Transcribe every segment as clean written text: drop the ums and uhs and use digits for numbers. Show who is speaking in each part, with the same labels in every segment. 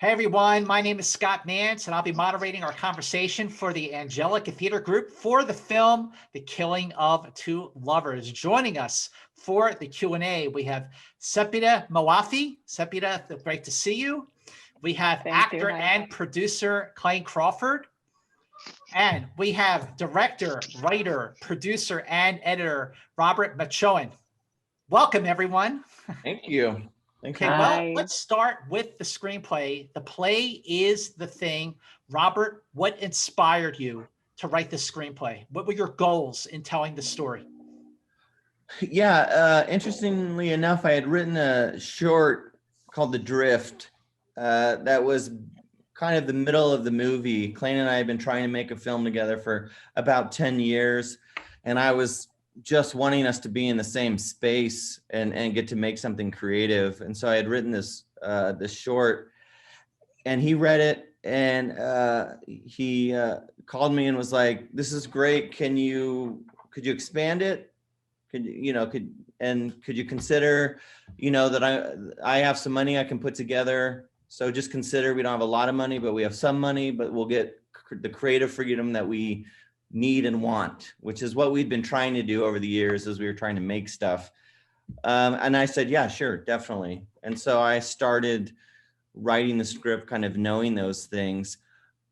Speaker 1: Hey everyone, my name is Scott Mantz, and I'll be moderating our conversation for the Angelica Theater Group for the film The Killing of Two Lovers. Joining us for the Q&A, we have Sepideh Moafi. Sepideh, great to see you. We have actor and producer Clayne Crawford. And we have director, writer, producer, and editor Robert Machoian. Welcome, everyone.
Speaker 2: Thank you.
Speaker 1: Okay, well, let's start with the screenplay. The play is the thing. Robert, what inspired you to write this screenplay? What were your goals in telling the story?
Speaker 2: Yeah, interestingly enough, I had written a short called The Drift that was kind of the middle of the movie. Clayne and I have been trying to make a film together for about 10 years, and I was just wanting us to be in the same space and get to make something creative. And so I had written this short, and he read it, and he called me and was like, "This is great. Could you expand it? Could you consider, that I have some money I can put together. So just consider, we don't have a lot of money, but we have some money, but we'll get the creative freedom that we need and want," which is what we'd been trying to do over the years as we were trying to make stuff. And I said, yeah, sure, definitely. And so I started writing the script, kind of knowing those things.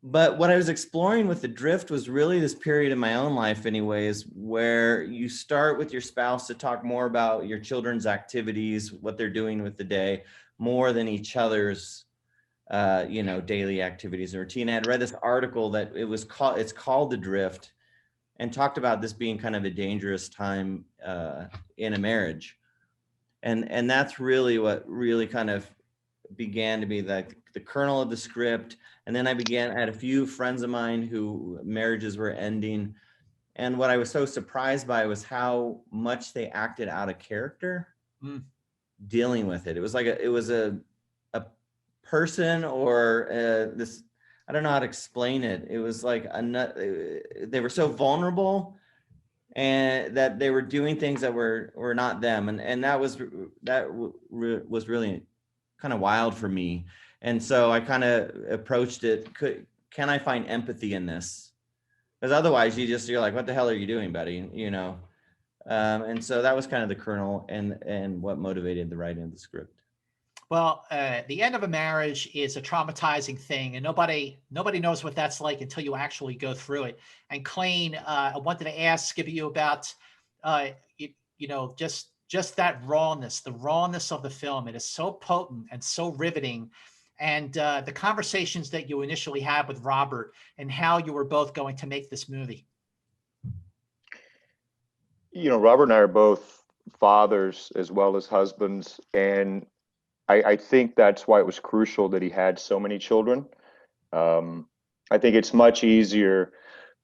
Speaker 2: But what I was exploring with The Drift was really this period in my own life anyways, where you start with your spouse to talk more about your children's activities, what they're doing with the day, more than each other's daily activities and routine. I had read this article that it's called The Drift, and talked about this being kind of a dangerous time in a marriage. And that's really what really kind of began to be the kernel of the script. And then I had a few friends of mine who marriages were ending. And what I was so surprised by was how much they acted out of character dealing with it. It was like it was a person or this, I don't know how to explain it. It was like they were so vulnerable, and that they were doing things that were not them, and that was really kind of wild for me. And so I kind of approached it. Can I find empathy in this? Because otherwise, you're like, what the hell are you doing, buddy? And so that was kind of the kernel and what motivated the writing of the script.
Speaker 1: Well, the end of a marriage is a traumatizing thing, and nobody knows what that's like until you actually go through it. And Clayne, I wanted to ask you about, just that rawness, the rawness of the film. It is so potent and so riveting, and the conversations that you initially had with Robert and how you were both going to make this movie.
Speaker 3: Robert and I are both fathers as well as husbands, and I think that's why it was crucial that he had so many children. I think it's much easier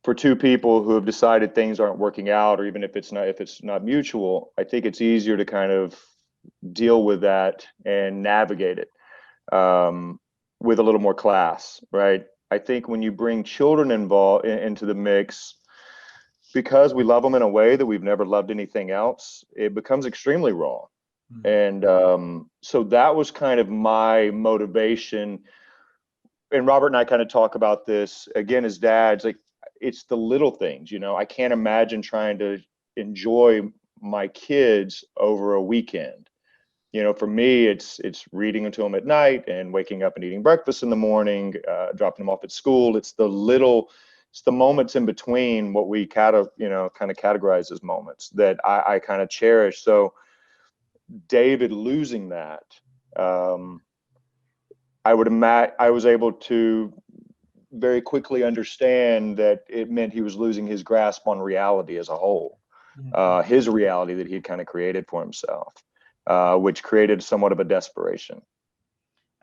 Speaker 3: for two people who have decided things aren't working out, or even if it's not mutual. I think it's easier to kind of deal with that and navigate it with a little more class, right? I think when you bring children involved into the mix, because we love them in a way that we've never loved anything else, it becomes extremely raw. And so that was kind of my motivation. And Robert and I kind of talk about this again as dads, like it's the little things, I can't imagine trying to enjoy my kids over a weekend. For me, it's reading to them at night and waking up and eating breakfast in the morning, dropping them off at school. It's the moments in between what we kind of categorize as moments that I kind of cherish. So David losing that, I was able to very quickly understand that it meant he was losing his grasp on reality as a whole, his reality that he had kind of created for himself, which created somewhat of a desperation.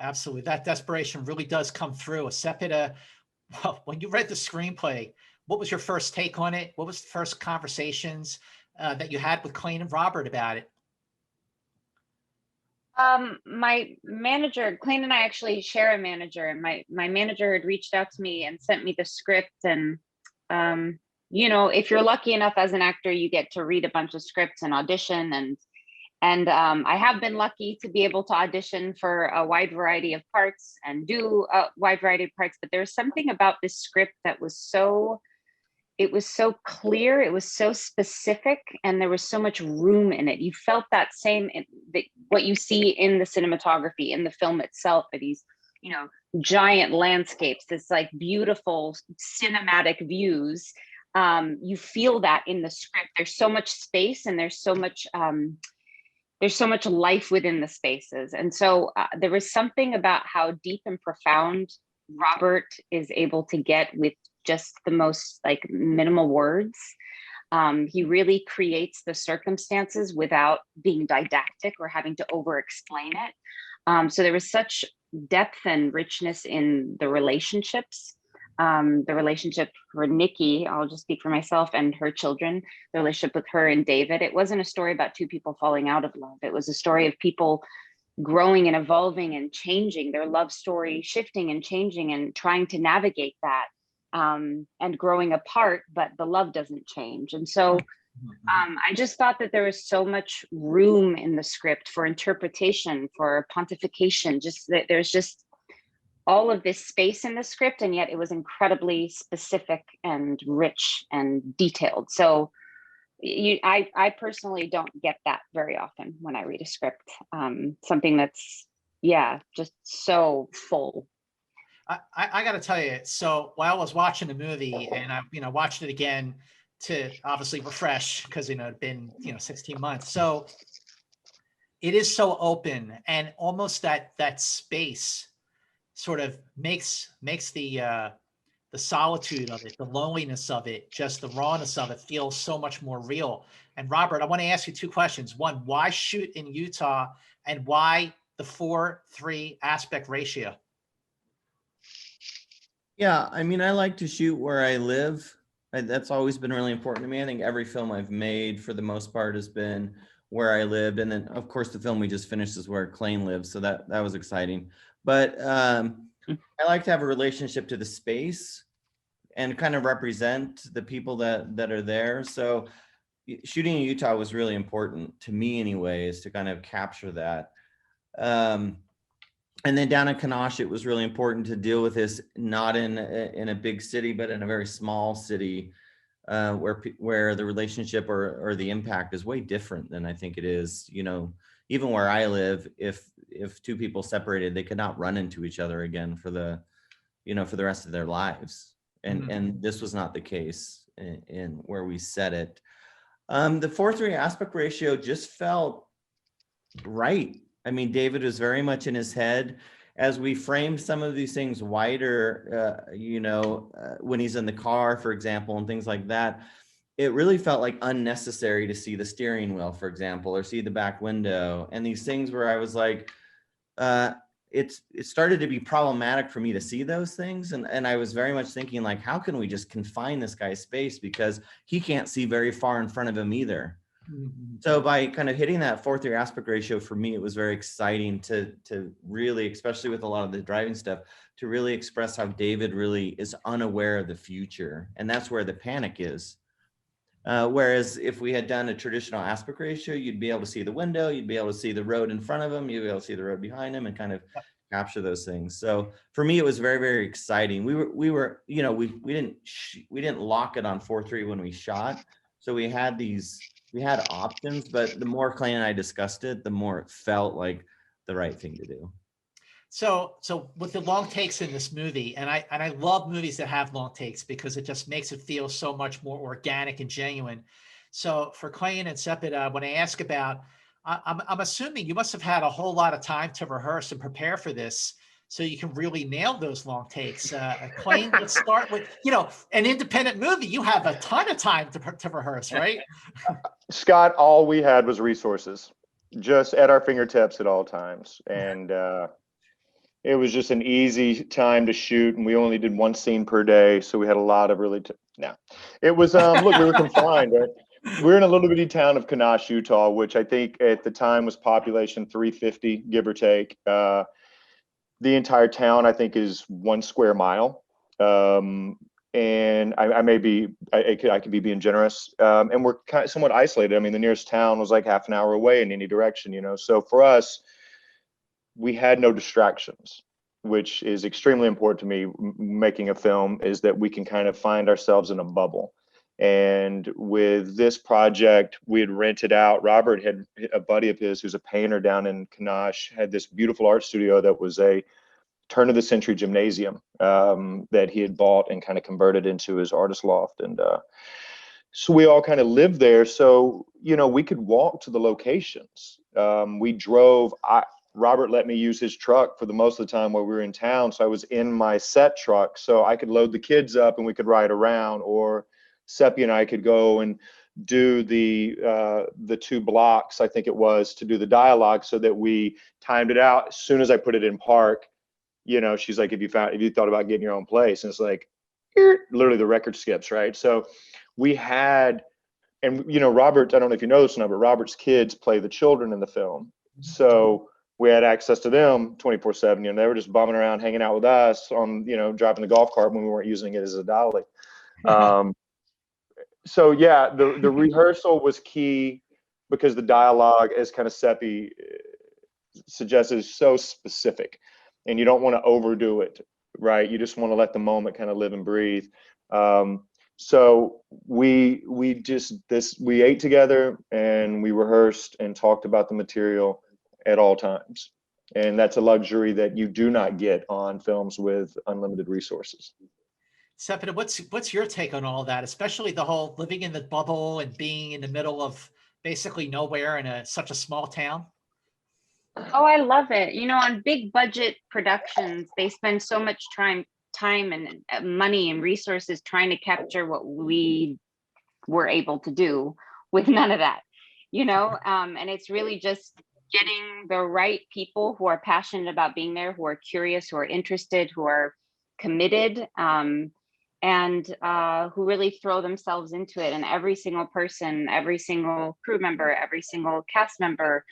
Speaker 1: Absolutely. That desperation really does come through. Sepideh, well, when you read the screenplay, what was your first take on it? What was the first conversations that you had with Clayne and Robert about it?
Speaker 4: My manager, Clayne and I actually share a manager, and my manager had reached out to me and sent me the script. And, if you're lucky enough as an actor, you get to read a bunch of scripts and audition. And I have been lucky to be able to audition for a wide variety of parts and do a wide variety of parts, but there's something about this script that was so, it was so clear, it was so specific, and there was so much room in it. You felt that same, what you see in the cinematography, in the film itself, are these, you know, giant landscapes, this like beautiful cinematic views. You feel that in the script. There's so much space, and there's so much life within the spaces. And so there was something about how deep and profound Robert is able to get with just the most like minimal words. He really creates the circumstances without being didactic or having to over explain it. So there was such depth and richness in the relationships. The relationship for Nikki, I'll just speak for myself, and her children, the relationship with her and David. It wasn't a story about two people falling out of love. It was a story of people growing and evolving and changing, their love story shifting and changing and trying to navigate that, and growing apart, but the love doesn't change. And so I just thought that there was so much room in the script for interpretation, for pontification, just that there's just all of this space in the script, and yet it was incredibly specific and rich and detailed. So I personally don't get that very often when I read a script, something that's, yeah, just so full.
Speaker 1: I got to tell you, so while I was watching the movie, and I, watched it again to obviously refresh, because, it'd been, 16 months. So it is so open, and almost that space sort of makes the solitude of it, the loneliness of it, just the rawness of it feel so much more real. And Robert, I want to ask you two questions. One, why shoot in Utah, and why the 4:3 aspect ratio?
Speaker 2: Yeah, I mean, I like to shoot where I live. That's always been really important to me. I think every film I've made, for the most part, has been where I lived. And then, of course, the film we just finished is where Clayne lives. So that was exciting. But I like to have a relationship to the space and kind of represent the people that are there. So shooting in Utah was really important to me anyways, to kind of capture that. And then down in Kanosh, it was really important to deal with this, not in a big city, but in a very small city, where the relationship or the impact is way different than I think it is. Even where I live, if two people separated, they could not run into each other again for the rest of their lives. And this was not the case in where we set it. The 4:3 aspect ratio just felt right. I mean, David was very much in his head. As we framed some of these things wider, when he's in the car, for example, and things like that, it really felt like unnecessary to see the steering wheel, for example, or see the back window. And these things where I was like, it started to be problematic for me to see those things. And I was very much thinking, like, how can we just confine this guy's space, because he can't see very far in front of him either. So by kind of hitting that 4:3 aspect ratio, for me, it was very exciting to really, especially with a lot of the driving stuff, to really express how David really is unaware of the future. And that's where the panic is. Whereas if we had done a traditional aspect ratio, you'd be able to see the window, you'd be able to see the road in front of him, you'd be able to see the road behind him, and kind of capture those things. So for me, it was very, very exciting. We didn't lock it on 4:3 when we shot. So we had options, but the more Clayne and I discussed it, the more it felt like the right thing to do.
Speaker 1: So with the long takes in this movie, and I love movies that have long takes, because it just makes it feel so much more organic and genuine. So for Clayne and Sepideh, when I ask about, I'm assuming you must have had a whole lot of time to rehearse and prepare for this, so you can really nail those long takes. Clayne, let's start with, an independent movie. You have a ton of time to rehearse, right?
Speaker 3: Scott, all we had was resources, just at our fingertips at all times. And it was just an easy time to shoot, and we only did one scene per day. So we had a lot of it was, look, we were confined, right? We're in a little bitty town of Kanosh, Utah, which I think at the time was population 350, give or take. The entire town, I think, is 1 square mile. and I could be being generous. And we're kind of somewhat isolated. I mean, the nearest town was like half an hour away in any direction, you know. So for us, we had no distractions, which is extremely important to me. Making a film is that we can kind of find ourselves in a bubble. And with this project, we had rented out. Robert had a buddy of his who's a painter down in Kanash, had this beautiful art studio that was a turn of the century gymnasium that he had bought and kind of converted into his artist loft. And so we all kind of lived there. So, you know, we could walk to the locations. We drove. Robert let me use his truck for the most of the time while we were in town. So I was in my set truck so I could load the kids up and we could ride around, or Seppi and I could go and do the 2 blocks, I think it was, to do the dialogue, so that we timed it out. As soon as I put it in park, you know, she's like, if you thought about getting your own place? And it's like, literally the record skips, right? So we had, and you know, Robert, I don't know if you know this or not, but Robert's kids play the children in the film. So we had access to them 24/7. You know, they were just bumming around, hanging out with us on, you know, driving the golf cart when we weren't using it as a dolly. So yeah, the rehearsal was key, because the dialogue, as kind of Seppi suggested, is so specific, and you don't want to overdo it, right? You just want to let the moment kind of live and breathe. So we ate together and we rehearsed and talked about the material at all times. And that's a luxury that you do not get on films with unlimited resources.
Speaker 1: Sepideh, what's your take on all of that, especially the whole living in the bubble and being in the middle of basically nowhere in such a small town?
Speaker 4: Oh, I love it. You know, on big budget productions, they spend so much time and money and resources trying to capture what we were able to do with none of that, you know. And it's really just getting the right people who are passionate about being there, who are curious, who are interested, who are committed, and who really throw themselves into it. And every single person, every single crew member, every single cast member,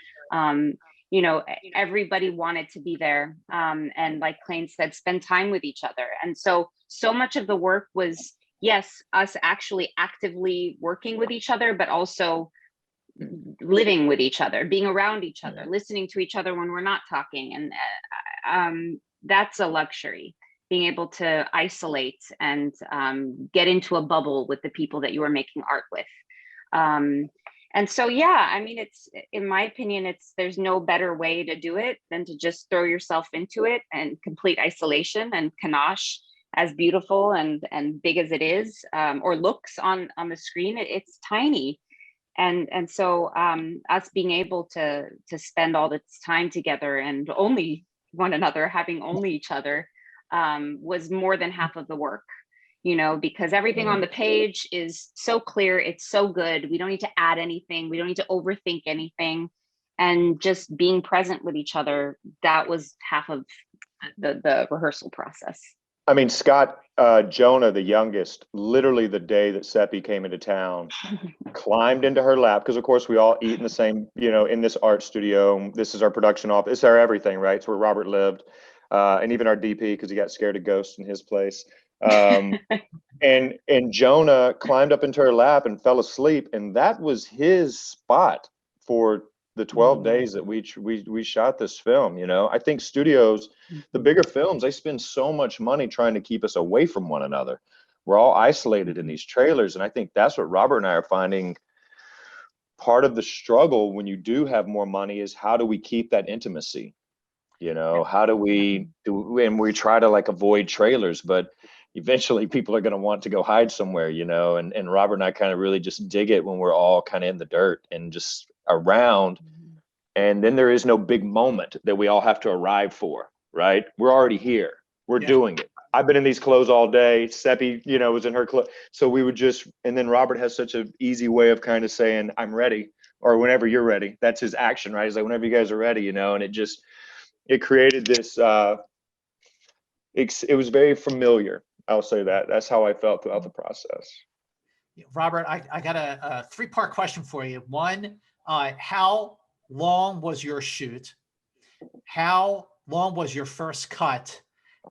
Speaker 4: you know, everybody wanted to be there. And like Clayne said, spend time with each other. And so much of the work was, yes, us actually actively working with each other, but also living with each other, being around each other, listening to each other when we're not talking. And that's a luxury, being able to isolate and get into a bubble with the people that you are making art with. And so, yeah, I mean, it's, in my opinion, there's no better way to do it than to just throw yourself into it, and complete isolation. And Kanash, as beautiful and big as it is, or looks on the screen, it's tiny. And so us being able to spend all this time together and only one another, having only each other, was more than half of the work. You know, because everything on the page is so clear, it's so good. We don't need to add anything. We don't need to overthink anything. And just being present with each other, that was half of the rehearsal process.
Speaker 3: I mean, Scott, Jonah, the youngest, literally the day that Seppi came into town, climbed into her lap, because of course we all eat in the same, you know, in this art studio. This is our production office. It's our everything, right? It's where Robert lived. And even our DP, because he got scared of ghosts in his place. And Jonah climbed up into her lap and fell asleep, and that was his spot for the 12 days that we shot this film. You know, I think studios, the bigger films, they spend so much money trying to keep us away from one another. We're all isolated in these trailers, and I think that's what Robert and I are finding. Part of the struggle when you do have more money is, how do we keep that intimacy? You know, how do we do? And we try to like avoid trailers, but eventually people are going to want to go hide somewhere, you know. And Robert and I kind of really just dig it when we're all kind of in the dirt and just around. And then there is no big moment that we all have to arrive for, right? We're already here. We're doing it. I've been in these clothes all day. Seppi, you know, was in her clothes. So we would just, and then Robert has such an easy way of kind of saying, I'm ready, or whenever you're ready. That's his action, right? He's like, whenever you guys are ready, you know. And it created this, it was very familiar. I'll say that. That's how I felt throughout the process.
Speaker 1: Robert, I got a 3-part question for you. One, how long was your shoot? How long was your first cut?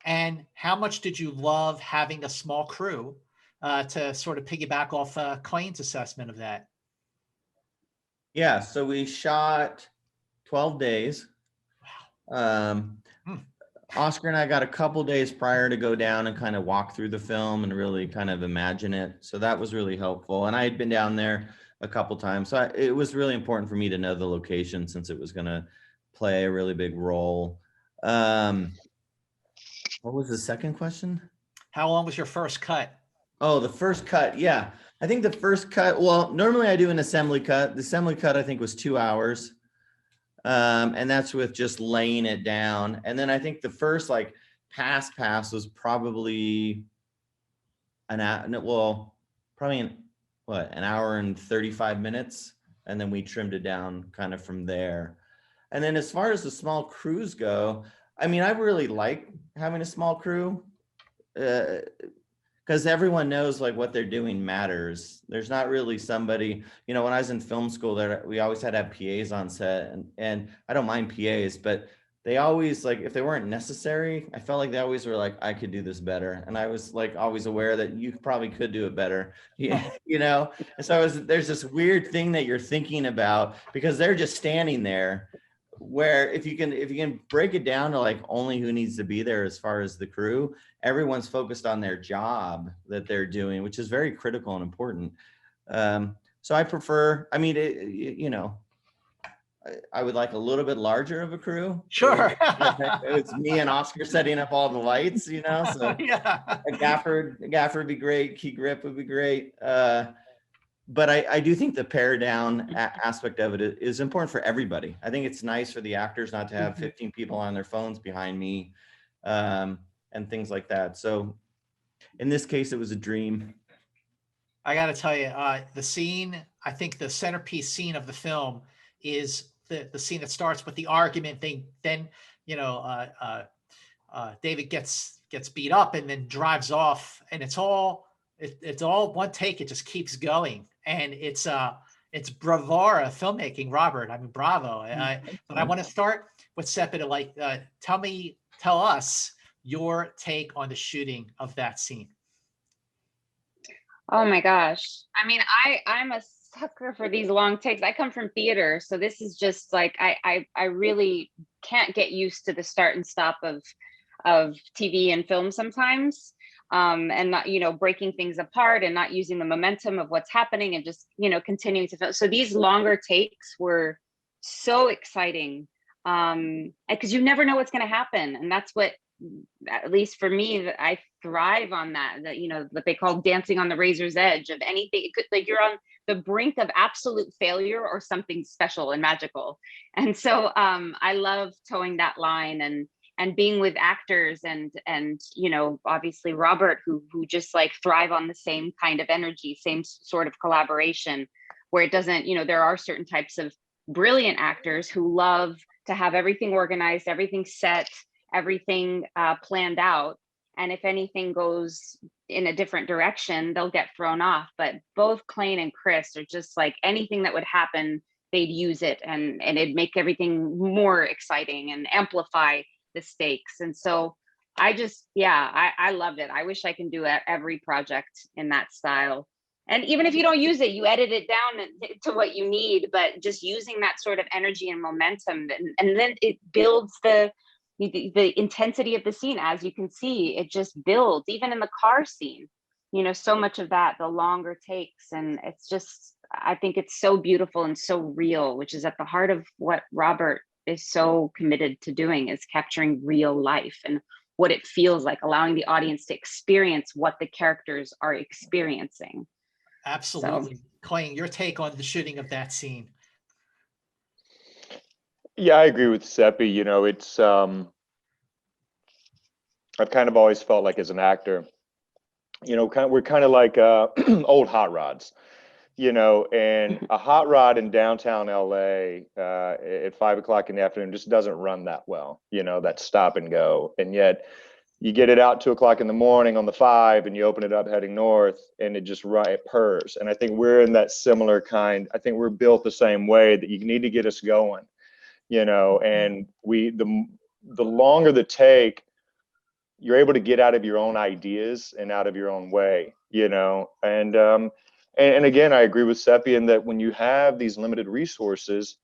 Speaker 1: And how much did you love having a small crew to sort of piggyback off Clayne's assessment of that?
Speaker 2: Yeah, so we shot 12 days. Oscar and I got a couple days prior to go down and kind of walk through the film and really kind of imagine it. So that was really helpful. And I had been down there a couple times. So it was really important for me to know the location since it was going to play a really big role. What was the second question?
Speaker 1: How long was your first cut?
Speaker 2: Oh, the first cut. Yeah. I think the first cut, well, normally I do an assembly cut. The assembly cut, I think, was 2 hours. And that's with just laying it down. And then I think the first like pass was probably an hour and 35 minutes. And then we trimmed it down kind of from there. And then as far as the small crews go, I mean, I really like having a small crew because everyone knows like what they're doing matters. There's not really somebody, you know, when I was in film school there, we always had to have PAs on set and I don't mind PAs, but they always like, if they weren't necessary, I felt like they always were like, I could do this better. And I was like, always aware that you probably could do it better, yeah, you know? And so there's this weird thing that you're thinking about because they're just standing there where if you can break it down to like only who needs to be there as far as the crew, everyone's focused on their job that they're doing, which is very critical and important. So I prefer, I mean, you know, I would like a little bit larger of a crew.
Speaker 1: Sure.
Speaker 2: It's me and Oscar setting up all the lights, you know, so
Speaker 1: yeah.
Speaker 2: a gaffer would be great. Key grip would be great. But I do think the pare down aspect of it is important for everybody. I think it's nice for the actors not to have 15 people on their phones behind me and things like that. So in this case, it was a dream.
Speaker 1: I got to tell you, the scene, I think the centerpiece scene of the film is the scene that starts with the argument thing. Then, you know, David gets beat up and then drives off, and it's all one take. It just keeps going. And it's bravura filmmaking, Robert. I mean, bravo. But I want to start with Sepideh. Like, tell us your take on the shooting of that scene.
Speaker 4: Oh my gosh. I mean, I'm a sucker for these long takes. I come from theater, so this is just like I really can't get used to the start and stop of TV and film sometimes. And not, you know, breaking things apart and not using the momentum of what's happening and just, you know, continuing to film. So these longer takes were so exciting because you never know what's going to happen. And that's what, at least for me, that I thrive on that, you know, what they call dancing on the razor's edge of anything. It could, like, you're on the brink of absolute failure or something special and magical. And so I love towing that line and being with actors and you know, obviously Robert, who just like thrive on the same kind of energy, same sort of collaboration, where it doesn't, you know, there are certain types of brilliant actors who love to have everything organized, everything set, everything planned out. And if anything goes in a different direction, they'll get thrown off. But both Clayne and Chris are just like, anything that would happen, they'd use it and it'd make everything more exciting and amplify the stakes. And so I just, yeah, I loved it. I wish I can do every project in that style. And even if you don't use it, you edit it down to what you need, but just using that sort of energy and momentum, and then it builds the intensity of the scene. As you can see, it just builds, even in the car scene, you know, so much of that, the longer takes. And it's just, I think it's so beautiful and so real, which is at the heart of what Robert is so committed to doing, is capturing real life and what it feels like, allowing the audience to experience what the characters are experiencing.
Speaker 1: Absolutely. So, Clayne, your take on the shooting of that scene.
Speaker 3: Yeah, I agree with Seppi. You know, it's I've kind of always felt like as an actor, you know, we're kind of like old hot rods, you know, and a hot rod in downtown LA at 5 o'clock in the afternoon just doesn't run that well, you know, that stop and go. And yet you get it out 2 o'clock in the morning on the 5 and you open it up heading north and it purrs. And I think we're in that similar kind. I think we're built the same way, that you need to get us going, you know, and the longer the take, you're able to get out of your own ideas and out of your own way, and again, I agree with Seppi in that when you have these limited resources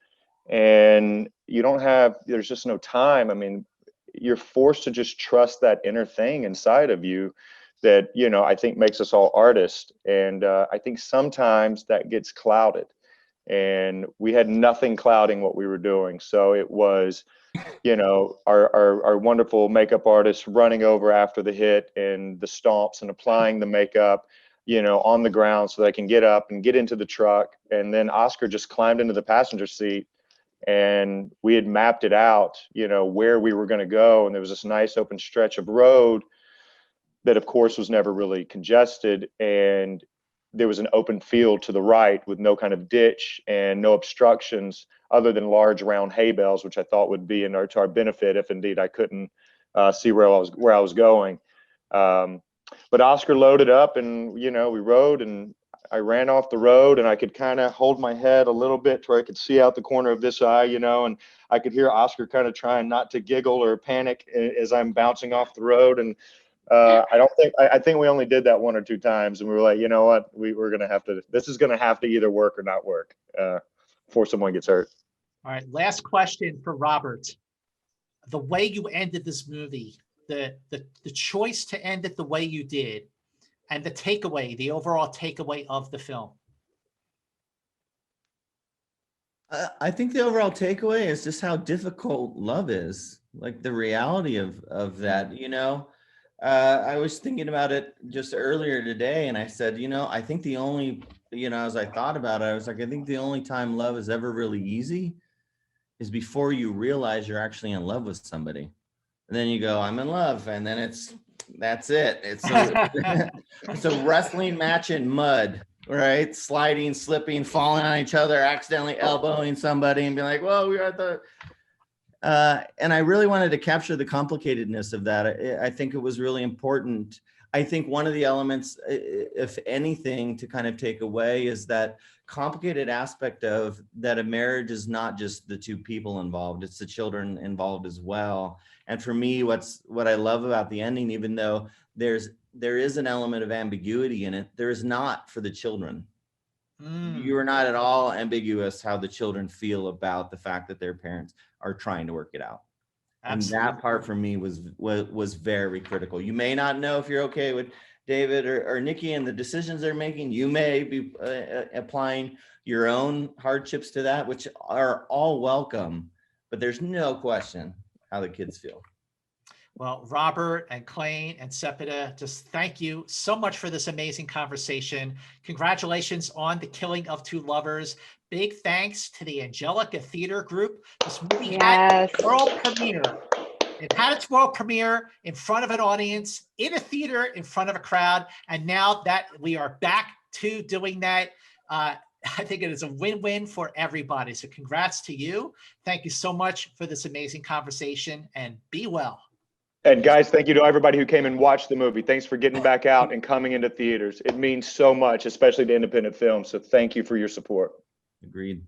Speaker 3: and there's just no time. I mean, you're forced to just trust that inner thing inside of you that, I think makes us all artists. And I think sometimes that gets clouded, and we had nothing clouding what we were doing. So it was, our wonderful makeup artists running over after the hit and the stomps and applying the makeup, on the ground so that I can get up and get into the truck. And then Oscar just climbed into the passenger seat, and we had mapped it out, where we were going to go. And there was this nice open stretch of road that, of course, was never really congested. And there was an open field to the right with no kind of ditch and no obstructions other than large round hay bales, which I thought would be to our benefit if indeed I couldn't see where I was going. But Oscar loaded up, and, we rode, and I ran off the road, and I could kind of hold my head a little bit to where I could see out the corner of this eye, and I could hear Oscar kind of trying not to giggle or panic as I'm bouncing off the road. And I think we only did that one or two times, and we were like, you know what, we're going to have to, this is going to have to either work or not work before someone gets hurt.
Speaker 1: All right. Last question for Robert. The way you ended this movie, the choice to end it the way you did, and the overall takeaway of the film.
Speaker 2: I think the overall takeaway is just how difficult love is, like the reality of that, I was thinking about it just earlier today, and I said, I think the only, as I thought about it, I was like, I think the only time love is ever really easy is before you realize you're actually in love with somebody. And then you go, I'm in love. And then that's it. It's a wrestling match in mud, right? Sliding, slipping, falling on each other, accidentally elbowing somebody and being like, whoa, we are at the, and I really wanted to capture the complicatedness of that. I think it was really important. I think one of the elements, if anything, to kind of take away is that complicated aspect of that a marriage is not just the two people involved, it's the children involved as well. And for me, what I love about the ending, even though there is an element of ambiguity in it, there is not for the children. You are not at all ambiguous how the children feel about the fact that their parents are trying to work it out. Absolutely. And that part for me was very critical. You may not know if you're okay with David or Nikki and the decisions they're making. You may be applying your own hardships to that, which are all welcome, but there's no question how the kids feel.
Speaker 1: Well, Robert and Clayne and Sepideh, just thank you so much for this amazing conversation. Congratulations on The Killing of Two Lovers. Big thanks to the Angelica Theater Group. This movie had its world premiere. It had its world premiere in front of an audience, in a theater, in front of a crowd. And now that we are back to doing that, I think it is a win-win for everybody. So congrats to you. Thank you so much for this amazing conversation, and be well.
Speaker 3: And guys, thank you to everybody who came and watched the movie. Thanks for getting back out and coming into theaters. It means so much, especially to independent films. So thank you for your support.
Speaker 2: Agreed.